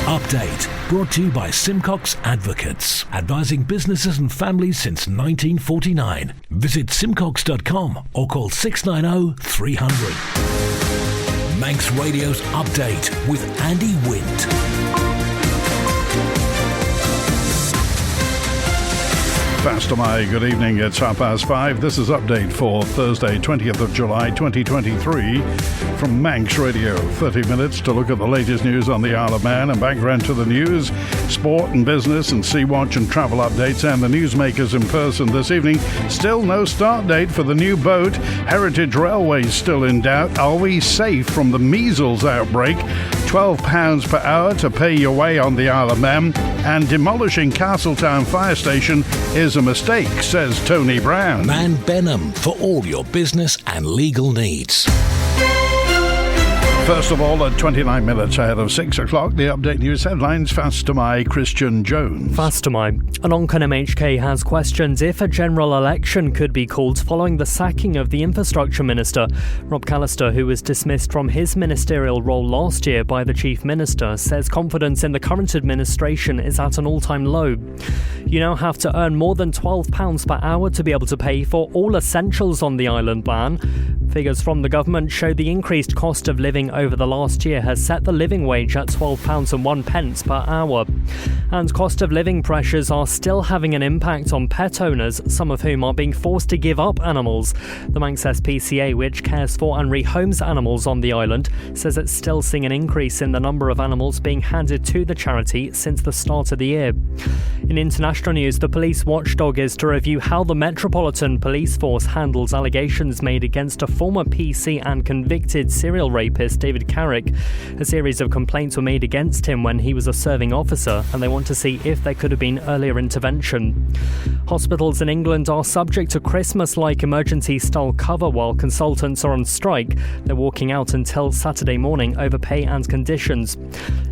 Update, brought to you by Simcox Advocates, advising businesses and families since 1949. Visit simcox.com or call 690 300. Manx Radio's Update with Andy Wint. Faster my good evening, it's 5:30. This is Update for Thursday, 20th of July 2023 from Manx Radio. 30 minutes to look at the latest news on the Isle of Man and background to the news, sport and business and sea watch and travel updates, and the newsmakers in person this evening. Still no start date for the new boat. Heritage Railways still in doubt. Are we safe from the measles outbreak? £12 per hour to pay your way on the Isle of Man, and demolishing Castletown Fire Station is a mistake, says Tony Brown. Man Benham for all your business and legal needs. First of all, at 29 minutes ahead of 6 o'clock, the Update News headlines. Fast to my Christian Jones. Fast to my. Anoncon MHK has questioned if a general election could be called following the sacking of the Infrastructure Minister. Rob Callister, who was dismissed from his ministerial role last year by the Chief Minister, says confidence in the current administration is at an all-time low. You now have to earn more than £12 per hour to be able to pay for all essentials on the island ban. Figures from the government show the increased cost of living over the last year has set the living wage at £12.01 per hour. And cost of living pressures are still having an impact on pet owners, some of whom are being forced to give up animals. The Manx SPCA, which cares for and rehomes animals on the island, says it's still seeing an increase in the number of animals being handed to the charity since the start of the year. In international news, the police watchdog is to review how the Metropolitan Police Force handles allegations made against a former PC and convicted serial rapist, David Carrick. A series of complaints were made against him when he was a serving officer, and they want to see if there could have been earlier intervention. Hospitals in England are subject to Christmas-like emergency-style cover while consultants are on strike. They're walking out until Saturday morning over pay and conditions.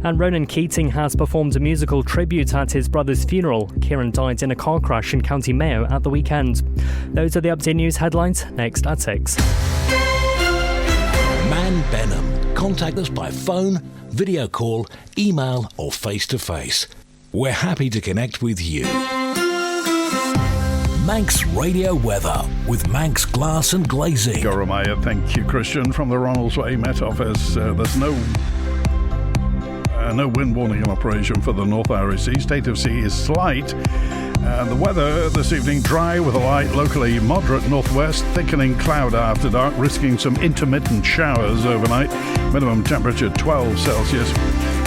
And Ronan Keating has performed a musical tribute at his brother's funeral. Kieran died in a car crash in County Mayo at the weekend. Those are the Update News headlines. Next at 6. Man Benham. Contact us by phone, video call, email or face-to-face. We're happy to connect with you. Manx Radio Weather with Manx Glass and Glazing. Goromaya, thank you, Christian. From the Ronalds Way Met Office, there's no wind warning in operation for the North Irish Sea. State of sea is slight. The weather this evening, dry with a light, locally moderate northwest, thickening cloud after dark, risking some intermittent showers overnight. Minimum temperature 12 Celsius.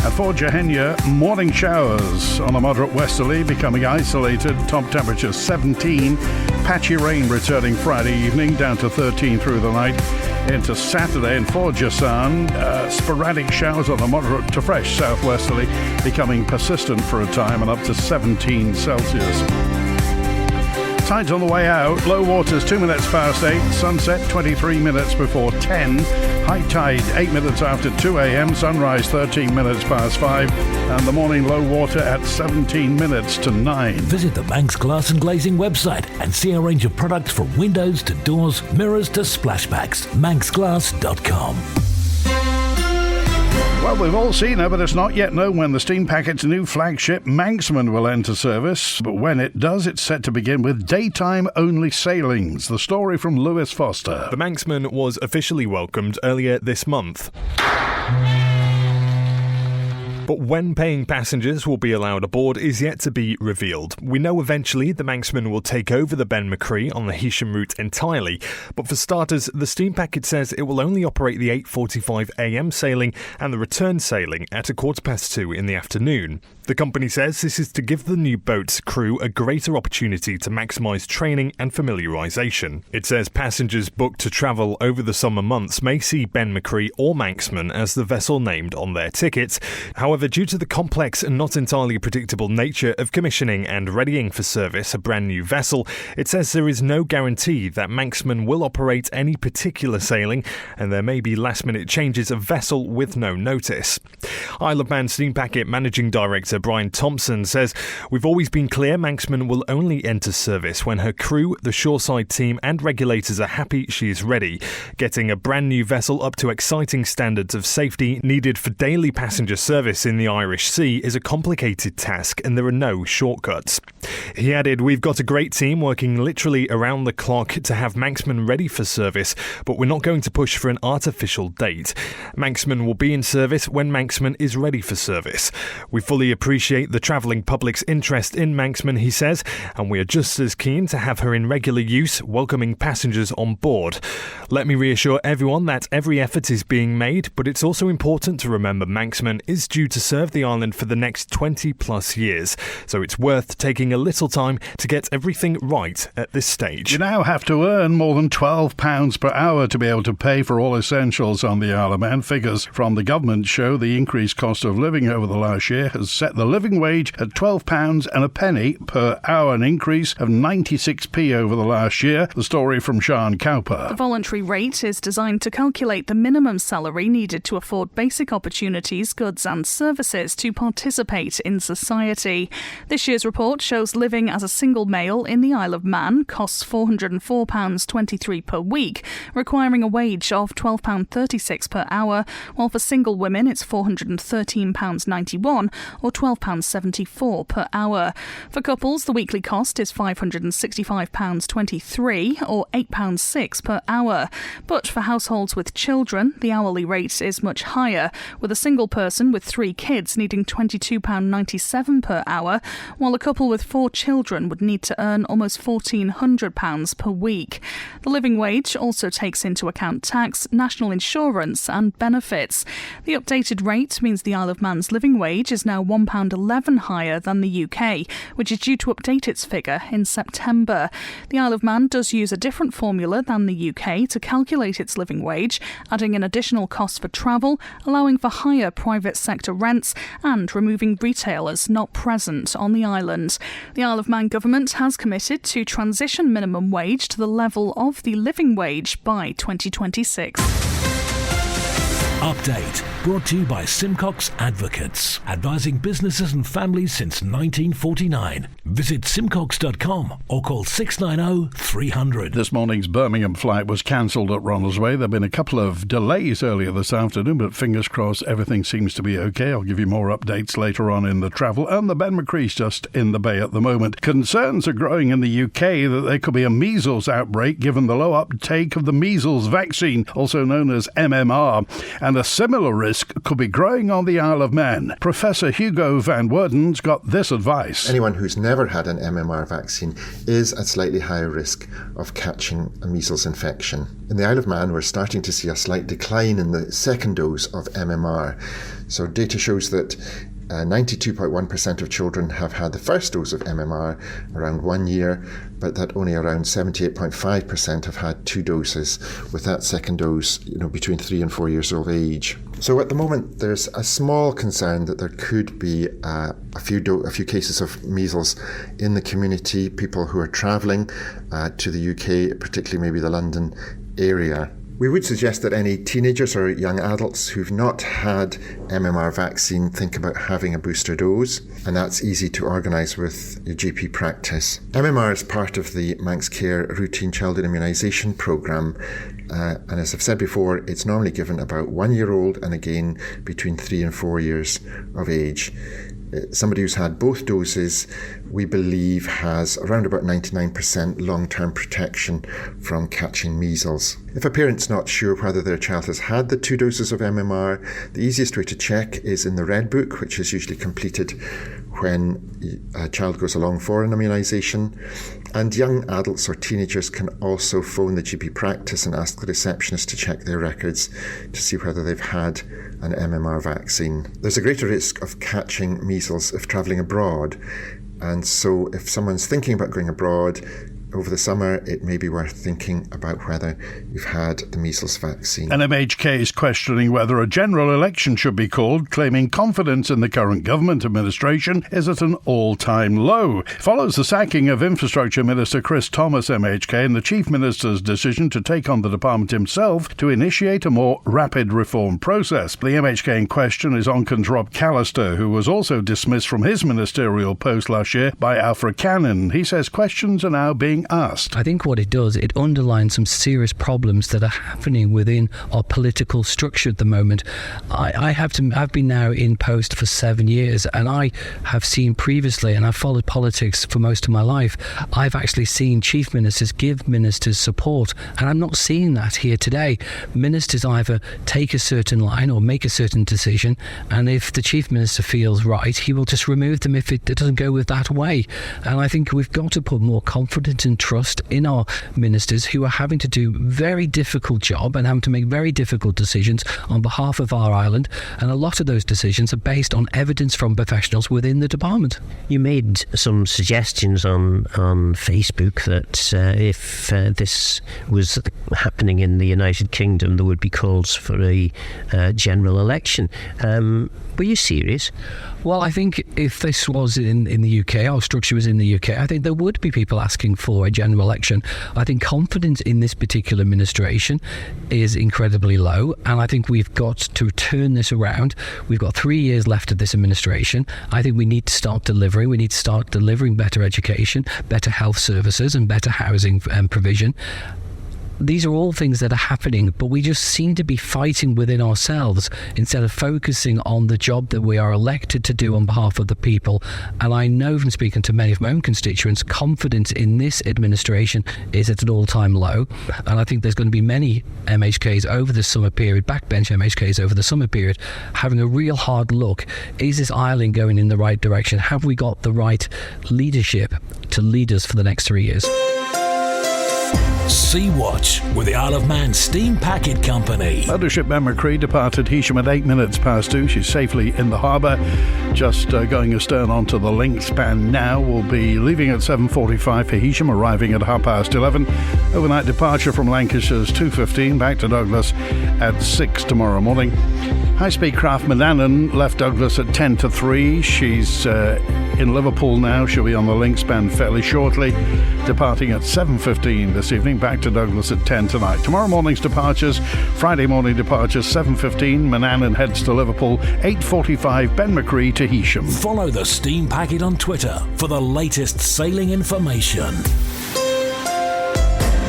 And for Jehenya, morning showers on a moderate westerly, becoming isolated, top temperature 17. Patchy rain returning Friday evening, down to 13 through the night. Into Saturday, and for Jasan, sporadic showers on a moderate to fresh southwesterly, becoming persistent for a time and up to 17 Celsius. Tide's on the way out. Low waters 2 minutes past 8. Sunset 23 minutes before 10. High tide 8 minutes after 2 a.m. Sunrise 13 minutes past 5. And the morning low water at 17 minutes to 9. Visit the Manx Glass and Glazing website and see a range of products from windows to doors, mirrors to splashbacks. manxglass.com. Well, we've all seen her, but it's not yet known when the steam packet's new flagship Manxman will enter service. But when it does, it's set to begin with daytime-only sailings. The story from Lewis Foster. The Manxman was officially welcomed earlier this month. But when paying passengers will be allowed aboard is yet to be revealed. We know eventually the Manxman will take over the Ben Macree on the Heysham route entirely, but for starters, the steam packet says it will only operate the 8:45 a.m. sailing and the return sailing at 2:15 in the afternoon. The company says this is to give the new boat's crew a greater opportunity to maximise training and familiarisation. It says passengers booked to travel over the summer months may see Ben Macree or Manxman as the vessel named on their tickets. However, due to the complex and not entirely predictable nature of commissioning and readying for service a brand new vessel, it says there is no guarantee that Manxman will operate any particular sailing, and there may be last-minute changes of vessel with no notice. Isle of Man Steam Packet Managing Director Brian Thompson says, "We've always been clear Manxman will only enter service when her crew, the shoreside team and regulators are happy she is ready. Getting a brand new vessel up to exciting standards of safety needed for daily passenger service in the Irish Sea is a complicated task and there are no shortcuts." He added, "We've got a great team working literally around the clock to have Manxman ready for service, but we're not going to push for an artificial date. Manxman will be in service when Manxman is ready for service. We fully appreciate the travelling public's interest in Manxman," he says, "and we are just as keen to have her in regular use, welcoming passengers on board. Let me reassure everyone that every effort is being made, but it's also important to remember Manxman is due to serve the island for the next 20 plus years, so it's worth taking a little time to get everything right at this stage." You now have to earn more than £12 per hour to be able to pay for all essentials on the Isle of Man. Figures from the government show the increased cost of living over the last year has set the living wage at £12.01 per hour, an increase of 96p over the last year. The story from Sian Cowper. The voluntary rate is designed to calculate the minimum salary needed to afford basic opportunities, goods and services to participate in society. This year's report shows living as a single male in the Isle of Man costs £404.23 per week, requiring a wage of £12.36 per hour, while for single women it's £413.91 or £12.74 per hour. For couples, the weekly cost is £565.23 or £8.06 per hour. But for households with children, the hourly rate is much higher, with a single person with 3 kids needing £22.97 per hour, while a couple with 4 children would need to earn almost £1,400 per week. The living wage also takes into account tax, national insurance and benefits. The updated rate means the Isle of Man's living wage is now £1.11 higher than the UK, which is due to update its figure in September. The Isle of Man does use a different formula than the UK to calculate its living wage, adding an additional cost for travel, allowing for higher private sector rents and removing retailers not present on the island. The Isle of Man government has committed to transition minimum wage to the level of the living wage by 2026. Update brought to you by Simcox Advocates, advising businesses and families since 1949. Visit simcox.com or call 690 300. This morning's Birmingham flight was cancelled at Ronaldsway. There have been a couple of delays earlier this afternoon, but fingers crossed everything seems to be okay. I'll give you more updates later on in the travel. And the Ben McCree's just in the bay at the moment. Concerns are growing in the UK that there could be a measles outbreak given the low uptake of the measles vaccine, also known as MMR. And a similar risk could be growing on the Isle of Man. Professor Hugo van Woerden's got this advice. Anyone who's never had an MMR vaccine is at slightly higher risk of catching a measles infection. In the Isle of Man, we're starting to see a slight decline in the second dose of MMR. So data shows that 92.1% of children have had the first dose of MMR around 1 year, but that only around 78.5% have had 2 doses, with that second dose, between 3 and 4 years of age. So at the moment, there's a small concern that there could be a few cases of measles in the community, people who are travelling to the UK, particularly maybe the London area. We would suggest that any teenagers or young adults who've not had MMR vaccine think about having a booster dose, and that's easy to organise with your GP practice. MMR is part of the Manx Care Routine Childhood Immunisation Programme, and as I've said before, it's normally given about 1 year old and again between 3 and 4 years of age. Somebody who's had both doses, we believe, has around about 99% long-term protection from catching measles. If a parent's not sure whether their child has had the 2 doses of MMR, the easiest way to check is in the Red Book, which is usually completed when a child goes along for an immunisation. And young adults or teenagers can also phone the GP practice and ask the receptionist to check their records to see whether they've had an MMR vaccine. There's a greater risk of catching measles if travelling abroad, and so if someone's thinking about going abroad, over the summer, it may be worth thinking about whether you've had the measles vaccine. And MHK is questioning whether a general election should be called, claiming confidence in the current government administration is at an all-time low. Follows the sacking of Infrastructure Minister Chris Thomas, MHK, and the Chief Minister's decision to take on the department himself to initiate a more rapid reform process. The MHK in question is Onken's Rob Callister, who was also dismissed from his ministerial post last year by Alfred Cannon. He says questions are now being asked. I think what it does, it underlines some serious problems that are happening within our political structure at the moment. I've been now in post for 7 years, and I have seen previously, and I've followed politics for most of my life, I've actually seen chief ministers give ministers support, and I'm not seeing that here today. Ministers either take a certain line or make a certain decision, and if the chief minister feels right, he will just remove them if it doesn't go with that way. And I think we've got to put more confidence and trust in our ministers, who are having to do a very difficult job and having to make very difficult decisions on behalf of our island, and a lot of those decisions are based on evidence from professionals within the department. You made some suggestions on Facebook that if this was happening in the United Kingdom, there would be calls for a general election. Were you serious? Well, I think if this was in the UK, our structure was in the UK, I think there would be people asking for a general election. I think confidence in this particular administration is incredibly low, and I think we've got to turn this around. We've got 3 years left of this administration. I think we need to start delivering. We need to start delivering better education, better health services, and better housing provision. These are all things that are happening, but we just seem to be fighting within ourselves instead of focusing on the job that we are elected to do on behalf of the people. And I know from speaking to many of my own constituents, confidence in this administration is at an all-time low. And I think there's going to be many MHKs over the summer period, backbench MHKs over the summer period, having a real hard look. Is this island going in the right direction? Have we got the right leadership to lead us for the next 3 years? Sea Watch with the Isle of Man Steam Packet Company. Mothership Ben-my-Chree departed Heysham at 2:08. She's safely in the harbour, just going astern onto the link span now. Will be leaving at 7:45 for Heysham, arriving at 11:30. Overnight departure from Lancashire's 2:15, back to Douglas at 6 tomorrow morning. High-speed craft Manannan left Douglas at 2:50. She's in Liverpool now. She'll be on the link span fairly shortly, departing at 7:15 this evening, back to Douglas at 10 tonight. Tomorrow morning's departures, Friday morning departures, 7:15, Manannan heads to Liverpool, 8:45, Ben-my-Chree to Heysham. Follow the Steam Packet on Twitter for the latest sailing information.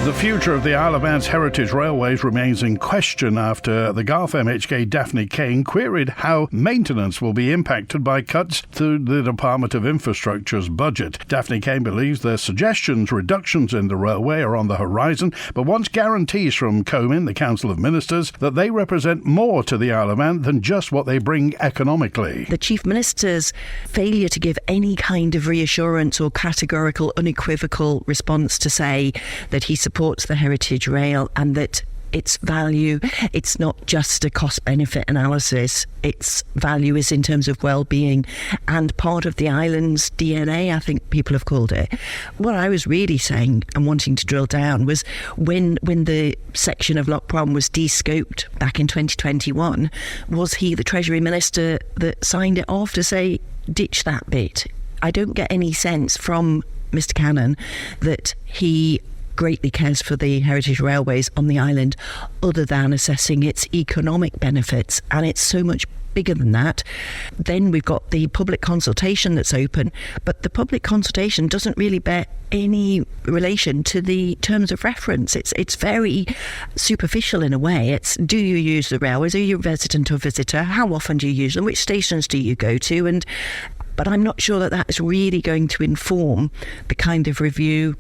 The future of the Isle of Man's heritage railways remains in question after the Garth MHK Daphne Kane queried how maintenance will be impacted by cuts to the Department of Infrastructure's budget. Daphne Kane believes their suggestions reductions in the railway are on the horizon, but wants guarantees from COMIN, the Council of Ministers, that they represent more to the Isle of Man than just what they bring economically. The Chief Minister's failure to give any kind of reassurance or categorical, unequivocal response to say that he supports the heritage rail and that its value, it's not just a cost-benefit analysis, its value is in terms of well-being and part of the island's DNA, I think people have called it. What I was really saying and wanting to drill down was when the section of Loch Bron was de-scoped back in 2021, was he the Treasury Minister that signed it off to say, ditch that bit? I don't get any sense from Mr Cannon that he greatly cares for the heritage railways on the island other than assessing its economic benefits, and it's so much bigger than that. Then we've got the public consultation that's open, but the public consultation doesn't really bear any relation to the terms of reference. It's very superficial in a way. It's, do you use the railways? Are you a resident or visitor? How often do you use them? Which stations do you go to? But I'm not sure that is really going to inform the kind of review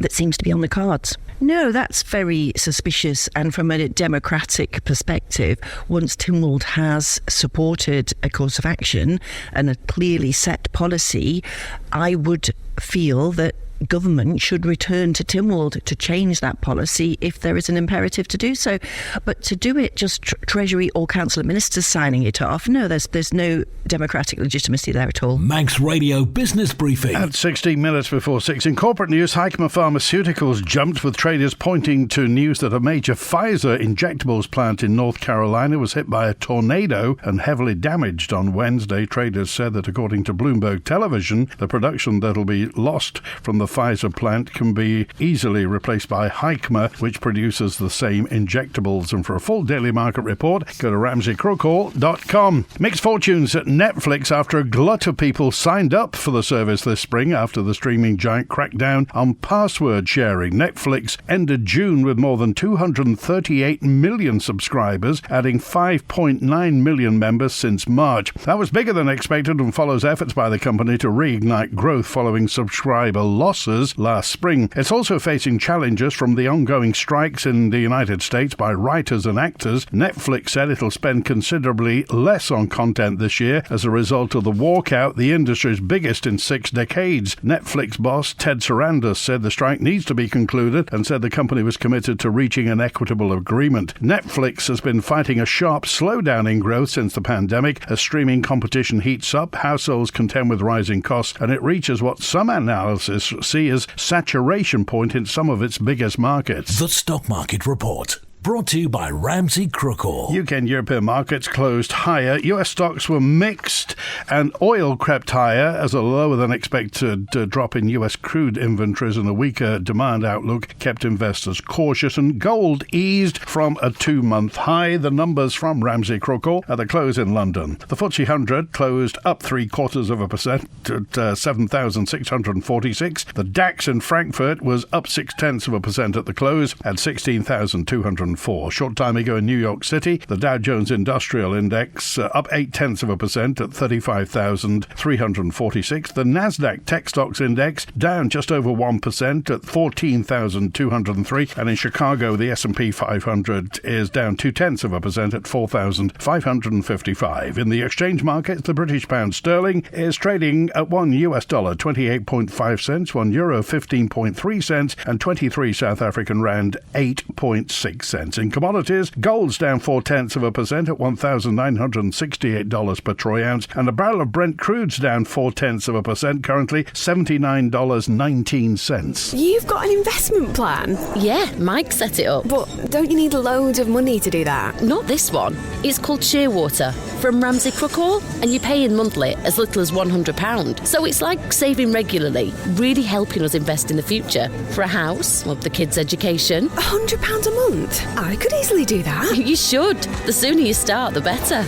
that seems to be on the cards. No, that's very suspicious. And from a democratic perspective, once Tynwald has supported a course of action and a clearly set policy, I would feel that government should return to Tynwald to change that policy if there is an imperative to do so. But to do it just Treasury or Council of Ministers signing it off, no, there's no democratic legitimacy there at all. Manx Radio Business Briefing. At 16 minutes before 6, in corporate news, Hikma Pharmaceuticals jumped, with traders pointing to news that a major Pfizer injectables plant in North Carolina was hit by a tornado and heavily damaged on Wednesday. Traders said that according to Bloomberg Television, the production that'll be lost from the Pfizer plant can be easily replaced by Hikma, which produces the same injectables. And for a full daily market report, go to ramseycrookall.com. Mixed fortunes at Netflix after a glut of people signed up for the service this spring after the streaming giant cracked down on password sharing. Netflix ended June with more than 238 million subscribers, adding 5.9 million members since March. That was bigger than expected and follows efforts by the company to reignite growth following subscriber losses last spring. It's also facing challenges from the ongoing strikes in the United States by writers and actors. Netflix said it'll spend considerably less on content this year as a result of the walkout, the industry's biggest in 6 decades. Netflix boss Ted Sarandos said the strike needs to be concluded and said the company was committed to reaching an equitable agreement. Netflix has been fighting a sharp slowdown in growth since the pandemic. As streaming competition heats up, households contend with rising costs, and it reaches what some analysts see as saturation point in some of its biggest markets. The Stock Market Report. Brought to you by Ramsey Crookall. UK and European markets closed higher. US stocks were mixed and oil crept higher as a lower than expected drop in US crude inventories and a weaker demand outlook kept investors cautious, and gold eased from a 2-month high. The numbers from Ramsey Crookall at the close in London. The FTSE 100 closed up 0.75% at 7,646. The DAX in Frankfurt was up 0.6% at the close at 16,204. Short time ago in New York City, the Dow Jones Industrial Index up 0.8% at 35,346. The Nasdaq Tech Stocks Index down just over 1% at 14,203. And in Chicago, the S&P 500 is down 0.2% at 4,555. In the exchange markets, the British pound sterling is trading at $1 28.5 cents, €1 15.3 cents, and 23 South African rand 8.6 cents. In commodities, gold's down 0.4% at $1,968 per troy ounce, and a barrel of Brent crude's down 0.4%, currently $79.19. You've got an investment plan? Yeah, Mike set it up. But don't you need loads of money to do that? Not this one. It's called Shearwater from Ramsey Crookall, and you pay in monthly as little as £100. So it's like saving regularly, really helping us invest in the future for a house, or the kids' education. £100 a month? I could easily do that. You should. The sooner you start, the better.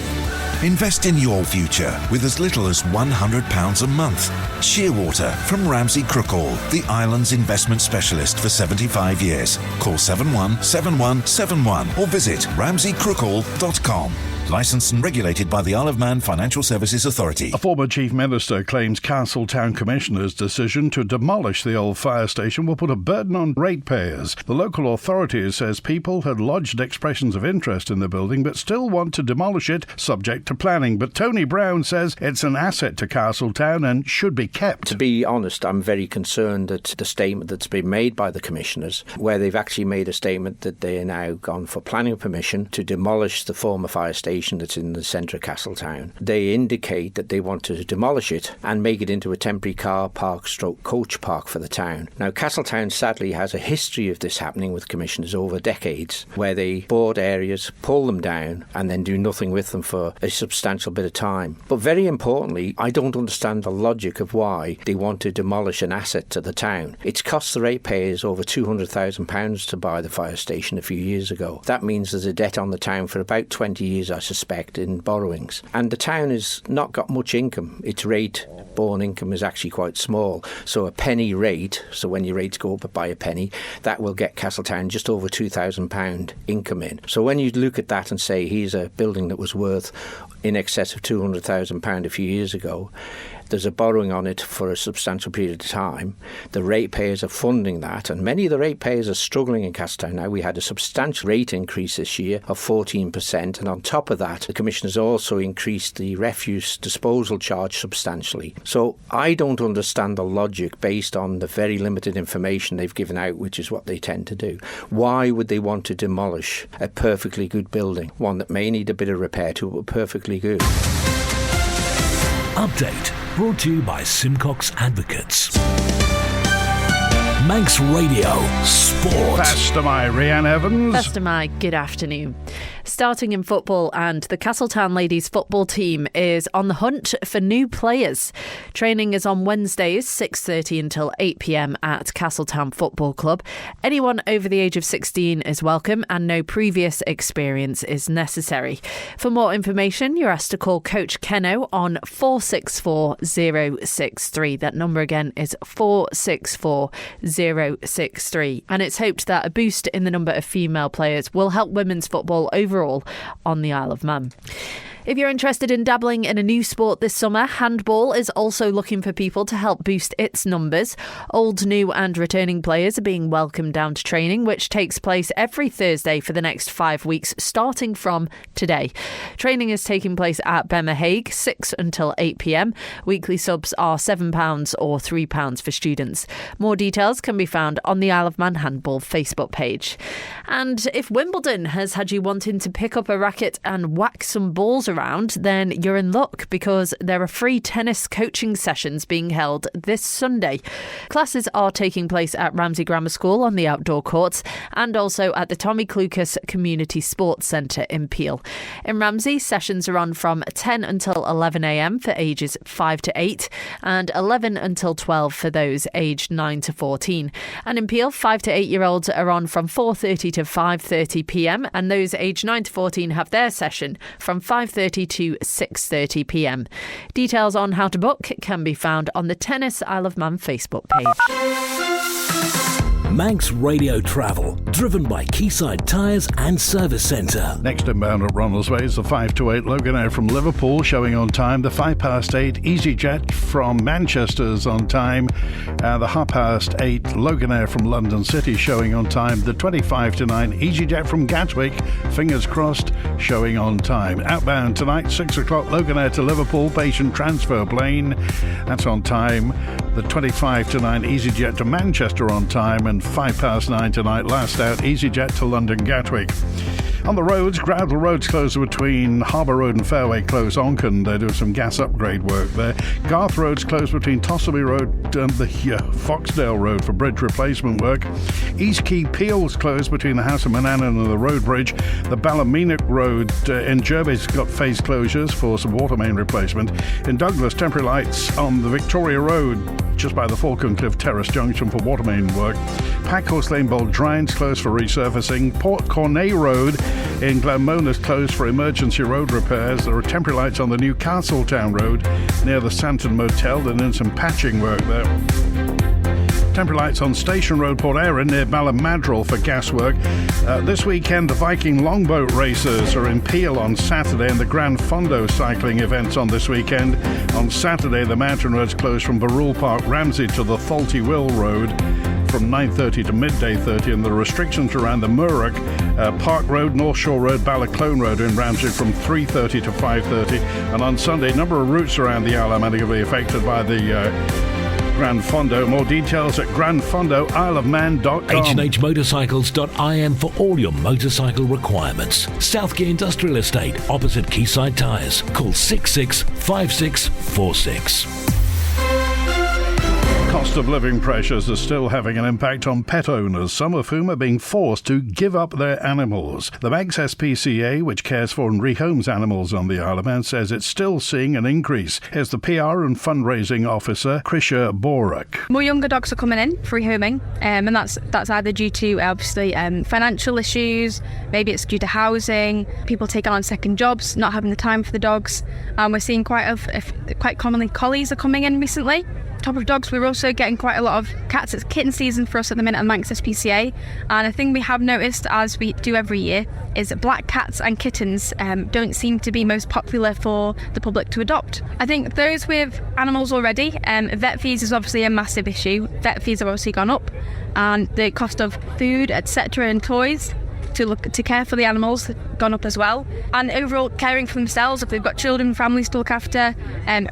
Invest in your future with as little as £100 a month. Shearwater from Ramsey Crookall, the island's investment specialist for 75 years. Call 717171 or visit ramseycrookall.com. Licensed and regulated by the Isle of Man Financial Services Authority. A former Chief Minister claims Castletown Commissioner's decision to demolish the old fire station will put a burden on ratepayers. The local authority says people had lodged expressions of interest in the building but still want to demolish it subject to planning. But Tony Brown says it's an asset to Castletown and should be kept. To be honest, I'm very concerned at the statement that's been made by the commissioners, where they've actually made a statement that they are now gone for planning permission to demolish the former fire station that's in the centre of Castletown. They indicate that they want to demolish it and make it into a temporary car park / coach park for the town. Now, Castletown sadly has a history of this happening with commissioners over decades, where they board areas, pull them down and then do nothing with them for a substantial bit of time. But very importantly, I don't understand the logic of why they want to demolish an asset to the town. It's cost the ratepayers over £200,000 to buy the fire station a few years ago. That means there's a debt on the town for about 20 years, I suspect, in borrowings. And the town has not got much income. Its rate-borne income is actually quite small. So a penny rate, so when your rates go up by a penny, that will get Castletown just over £2,000 income in. So when you look at that and say, here's a building that was worth in excess of £200,000 a few years ago. There's a borrowing on it for a substantial period of time. The ratepayers are funding that, and many of the ratepayers are struggling in Castletown now. We had a substantial rate increase this year of 14%, and on top of that, the Commission has also increased the refuse disposal charge substantially. So I don't understand the logic based on the very limited information they've given out, which is what they tend to do. Why would they want to demolish a perfectly good building, one that may need a bit of repair to, but perfectly good? Update brought to you by Simcox Advocates. Manx Radio Sport. Faster my Rhiannon Evans. Faster my good afternoon. Starting in football, and the Castletown ladies football team is on the hunt for new players. Training is on Wednesdays 6:30 until 8 p.m. at Castletown Football Club. Anyone over the age of 16 is welcome, and no previous experience is necessary. For more information, you're asked to call Coach Keno on 464063. That number again is 464063. And it's hoped that a boost in the number of female players will help women's football overall on the Isle of Man. If you're interested in dabbling in a new sport this summer, handball is also looking for people to help boost its numbers. Old, new and returning players are being welcomed down to training, which takes place every Thursday for the next 5 weeks, starting from today. Training is taking place at Bemma Hague, 6 until 8 p.m. Weekly subs are £7 or £3 for students. More details can be found on the Isle of Man Handball Facebook page. And if Wimbledon has had you wanting to pick up a racket and whack some balls around, then you're in luck, because there are free tennis coaching sessions being held this Sunday. Classes are taking place at Ramsey Grammar School on the outdoor courts, and also at the Tommy Clucas Community Sports Centre in Peel. In Ramsey, sessions are on from 10 until 11 a.m. for ages 5 to 8 and 11 until 12 for those aged 9 to 14. And in Peel, 5 to 8-year-olds are on from 4:30 to 5:30 p.m. and those aged 9 to 14 have their session from 5:30 to 6:30 p.m. Details on how to book can be found on the Tennis Isle of Man Facebook page. Manx Radio Travel, driven by Quayside Tyres and Service Centre. Next inbound at Ronaldsway is the 528 Loganair from Liverpool, showing on time. The 8:05 EasyJet from Manchester is on time. The 8:30 Loganair from London City, showing on time. The 9:25 EasyJet from Gatwick, fingers crossed, showing on time. Outbound tonight, 6 o'clock Loganair to Liverpool, patient transfer plane, that's on time. The 9:25 EasyJet to Manchester on time, and 9:05 tonight, last out, EasyJet to London Gatwick. On the roads, gravel roads closed between Harbour Road and Fairway Close, Onchan. They're doing some gas upgrade work there. Garth Road's closed between Tosselby Road and the Foxdale Road for bridge replacement work. East Quay Peel's closed between the House of Manannan and the Road Bridge. The Ballymenic Road in Jerby's got phase closures for some water main replacement. In Douglas, temporary lights on the Victoria Road just by the Falconcliffe Terrace Junction for water main work. Packhorse Lane Baldrine's closed for resurfacing. Port Cornet Road in Glenmona's closed for emergency road repairs. There are temporary lights on the new Castletown Road near the Santon Motel. They're doing some patching work there. Temporary lights on Station Road, Port Erin near Ballamadrel for gas work. This weekend, the Viking Longboat Racers are in Peel on Saturday, and the Grand Fondo cycling events on this weekend. On Saturday, the mountain road's closed from Barrule Park Ramsey to the Faulty Will Road from 9:30 to midday 30, and the restrictions around the Murrock, Park Road, North Shore Road, Ballaclone Road in Ramsey from 3:30 to 5:30. And on Sunday, a number of routes around the Isle of Man are going to be affected by the Grand Fondo. More details at grandfondoisleofman.com. H&HMotorcycles.im for all your motorcycle requirements. Southgate Industrial Estate, opposite Quayside Tyres. Call 665646. Cost of living pressures are still having an impact on pet owners, some of whom are being forced to give up their animals. The Manx SPCA, which cares for and rehomes animals on the Isle of Man, says it's still seeing an increase. Here's the PR and fundraising officer, Krisha Borak. More younger dogs are coming in for rehoming, and that's either due to obviously financial issues, maybe it's due to housing, people taking on second jobs, not having the time for the dogs. We're seeing quite commonly collies are coming in recently. top of dogs, we're also getting quite a lot of cats. It's kitten season for us at the minute at Manx SPCA, and a thing we have noticed, as we do every year, is that black cats and kittens don't seem to be most popular for the public to adopt. I think those with animals already, vet fees is obviously a massive issue. Vet fees have obviously gone up, and the cost of food, etc., and toys to care for the animals gone up as well, and overall caring for themselves if they've got children, families to look after,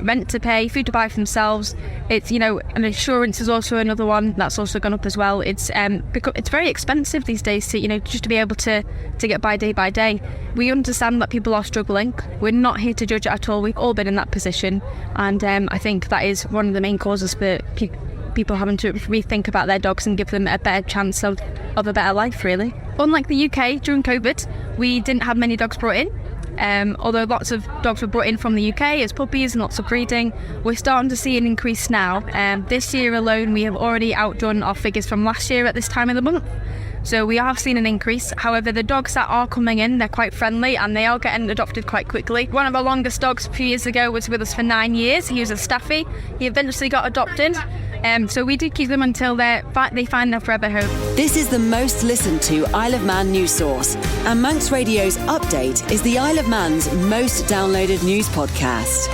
rent to pay, food to buy for themselves. It's, and insurance is also another one that's also gone up as well. It's very expensive these days to just to be able to get by day. We understand that people are struggling. We're not here to judge it at all. We've all been in that position, and I think that is one of the main causes for people having to rethink about their dogs and give them a better chance of a better life, really. Unlike the UK, during COVID, we didn't have many dogs brought in. Although lots of dogs were brought in from the UK as puppies and lots of breeding, we're starting to see an increase now. This year alone, we have already outdone our figures from last year at this time of the month. So we have seen an increase. However, the dogs that are coming in, they're quite friendly and they are getting adopted quite quickly. One of our longest dogs a few years ago was with us for 9 years. He was a staffy. He eventually got adopted. So we do keep them until they find their forever home. This is the most listened to Isle of Man news source, and Manx Radio's Update is the Isle of Man's most downloaded news podcast.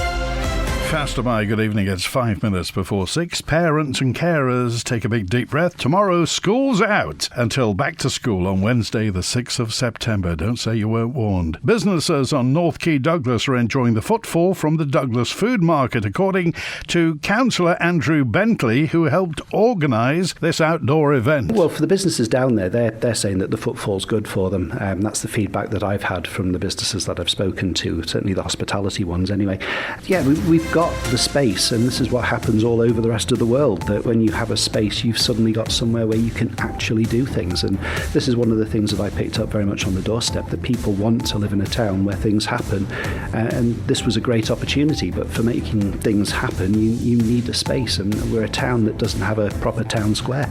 Faster by, good evening. It's 5 minutes before 6. Parents and carers take a big deep breath. Tomorrow, school's out until back to school on Wednesday, the 6th of September. Don't say you weren't warned. Businesses on North Quay Douglas are enjoying the footfall from the Douglas Food Market, according to Councillor Andrew Bentley, who helped organise this outdoor event. Well, for the businesses down there, they're saying that the footfall's good for them. That's the feedback that I've had from the businesses that I've spoken to, certainly the hospitality ones anyway. Yeah, we've got the space, and this is what happens all over the rest of the world, that when you have a space, you've suddenly got somewhere where you can actually do things. And this is one of the things that I picked up very much on the doorstep, that people want to live in a town where things happen, and this was a great opportunity. But for making things happen, you need a space, and we're a town that doesn't have a proper town square.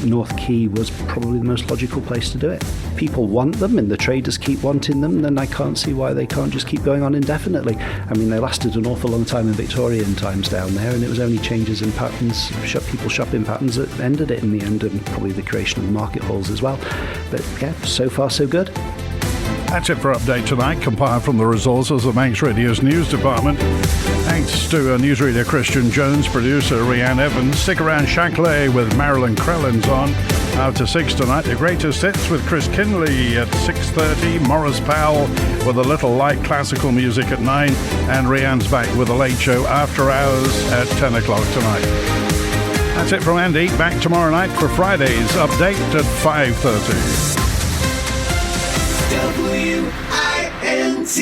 North Quay was probably the most logical place to do it. People want them, and the traders keep wanting them, then I can't see why they can't just keep going on indefinitely. I mean, they lasted an awful long time in Victorian times down there, and it was only changes in patterns, people shopping patterns, that ended it in the end, and probably the creation of the market halls as well. But yeah, so far so good. That's it for Update tonight, compiled from the resources of Manx Radio's news department. Thanks to newsreader Christian Jones, producer Rhiann Evans. Stick around, Shankly with Marilyn Crellin's on. After 6 tonight, the greatest hits with Chris Kinley at 6:30. Morris Powell with a little light classical music at 9. And Rhiann's back with a late show after hours at 10 o'clock tonight. That's it from Andy. Back tomorrow night for Friday's Update at 5:30. WINT